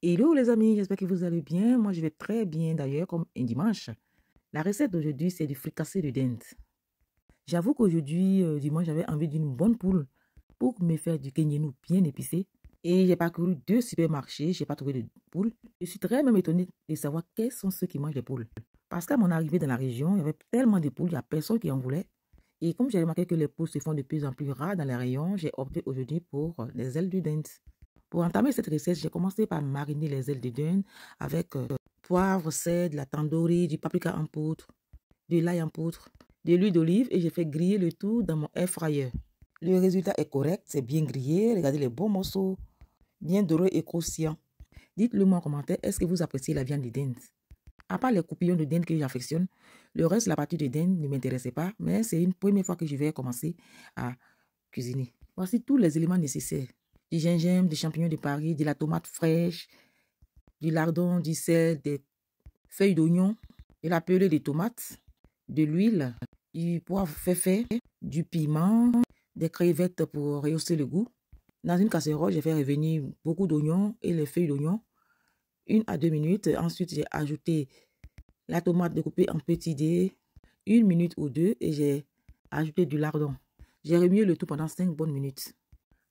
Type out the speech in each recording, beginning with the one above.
Hello les amis, j'espère que vous allez bien. Moi, je vais très bien d'ailleurs, comme un dimanche. La recette d'aujourd'hui, c'est du fricassé de dinde. J'avoue qu'aujourd'hui, dimanche, j'avais envie d'une bonne poule pour me faire du quenouille bien épicé. Et j'ai parcouru 2 supermarchés, je n'ai pas trouvé de poule. Je suis très même étonnée de savoir quels sont ceux qui mangent les poules. Parce qu'à mon arrivée dans la région, il y avait tellement de poules, il n'y a personne qui en voulait. Et comme j'ai remarqué que les poules se font de plus en plus rares dans les rayons, j'ai opté aujourd'hui pour les ailes de dinde. Pour entamer cette recette, j'ai commencé par mariner les ailes de dinde avec poivre, sel, de la tandoori, du paprika en poudre, de l'ail en poudre, de l'huile d'olive et j'ai fait griller le tout dans mon air fryer. Le résultat est correct, c'est bien grillé. Regardez les bons morceaux, bien dorés et croustillants. Dites-le moi en commentaire, est-ce que vous appréciez la viande de dinde? À part les coupillons de dinde que j'affectionne, le reste, la partie de dinde ne m'intéressait pas, mais c'est une première fois que je vais commencer à cuisiner. Voici tous les éléments nécessaires. Du gingembre, des champignons de Paris, de la tomate fraîche, du lardon, du sel, des feuilles d'oignon, de la purée de tomates, de l'huile, du poivre fait, du piment, des crevettes pour rehausser le goût. Dans une casserole, j'ai fait revenir beaucoup d'oignons et les feuilles d'oignon, 1 à 2 minutes. Ensuite, j'ai ajouté la tomate découpée en petits dés, 1 minute ou 2 et j'ai ajouté du lardon. J'ai remué le tout pendant 5 bonnes minutes.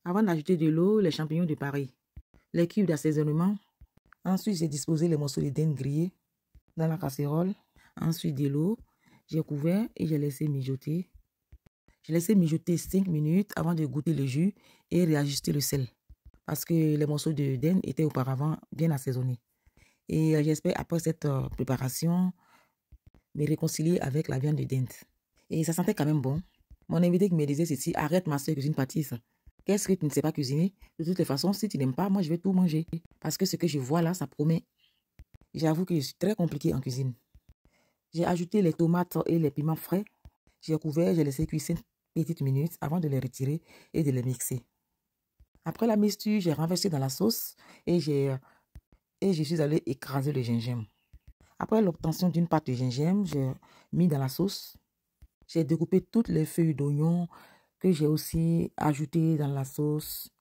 Avant d'ajouter de l'eau, les champignons de Paris, les cubes d'assaisonnement. Ensuite, j'ai disposé les morceaux de dinde grillés dans la casserole. Ensuite, de l'eau. J'ai couvert et j'ai laissé mijoter. J'ai laissé mijoter 5 minutes avant de goûter le jus et réajuster le sel. Parce que les morceaux de dinde étaient auparavant bien assaisonnés. Et j'espère, après cette préparation, me réconcilier avec la viande de dinde. Et ça sentait quand même bon. Mon invité qui me disait ceci, arrête ma soeur cuisine pâtisse. Qu'est-ce que tu ne sais pas cuisiner? De toutes les façons, si tu n'aimes pas, moi je vais tout manger. Parce que ce que je vois là, ça promet. J'avoue que je suis très compliquée en cuisine. J'ai ajouté les tomates et les piments frais. J'ai couvert, j'ai laissé cuire 5 petites minutes avant de les retirer et de les mixer. Après la mixture, j'ai renversé dans la sauce et je suis allée écraser le gingembre. Après l'obtention d'une pâte de gingembre, j'ai mis dans la sauce. J'ai découpé toutes les feuilles d'oignon que j'ai aussi ajoutées dans la sauce.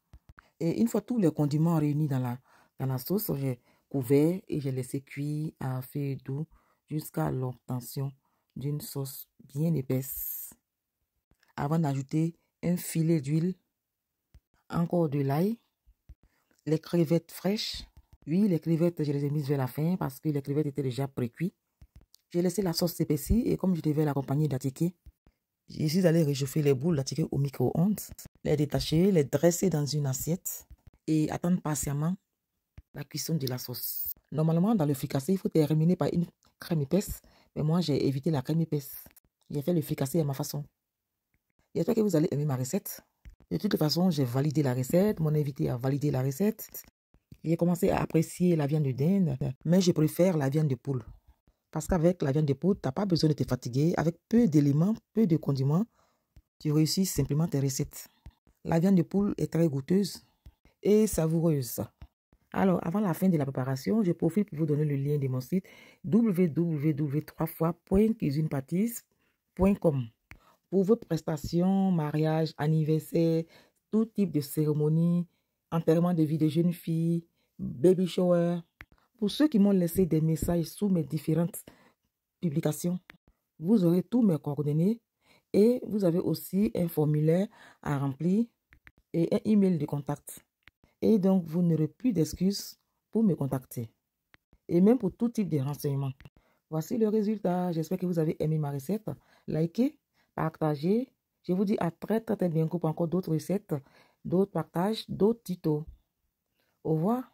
Et une fois tous les condiments réunis dans la sauce, j'ai couvert et j'ai laissé cuire à feu doux jusqu'à l'obtention d'une sauce bien épaisse. Avant d'ajouter un filet d'huile, encore de l'ail, les crevettes fraîches. Oui, les crevettes, je les ai mises vers la fin parce que les crevettes étaient déjà pré-cuites. J'ai laissé la sauce s'épaissir et comme je devais l'accompagner d'attiqué, je suis allé réchauffer les boules d'attiqué au micro-ondes, les détacher, les dresser dans une assiette et attendre patiemment la cuisson de la sauce. Normalement, dans le fricassé, il faut terminer par une crème épaisse, mais moi, j'ai évité la crème épaisse. J'ai fait le fricassé à ma façon. J'espère que vous allez aimer ma recette. De toute façon, j'ai validé la recette, mon invité a validé la recette. J'ai commencé à apprécier la viande de dinde, mais je préfère la viande de poule. Parce qu'avec la viande de poule, tu n'as pas besoin de te fatiguer. Avec peu d'éléments, peu de condiments, tu réussis simplement tes recettes. La viande de poule est très goûteuse et savoureuse. Alors, avant la fin de la préparation, je profite pour vous donner le lien de mon site www.cuisinepâtisse.com pour vos prestations, mariage, anniversaire, tout type de cérémonie, enterrement de vie de jeune fille, baby shower. Pour ceux qui m'ont laissé des messages sous mes différentes publications, vous aurez tous mes coordonnées et vous avez aussi un formulaire à remplir et un email de contact. Et donc, vous n'aurez plus d'excuses pour me contacter. Et même pour tout type de renseignements. Voici le résultat. J'espère que vous avez aimé ma recette. Likez, partagez. Je vous dis à très bientôt pour encore d'autres recettes, d'autres partages, d'autres tutos. Au revoir.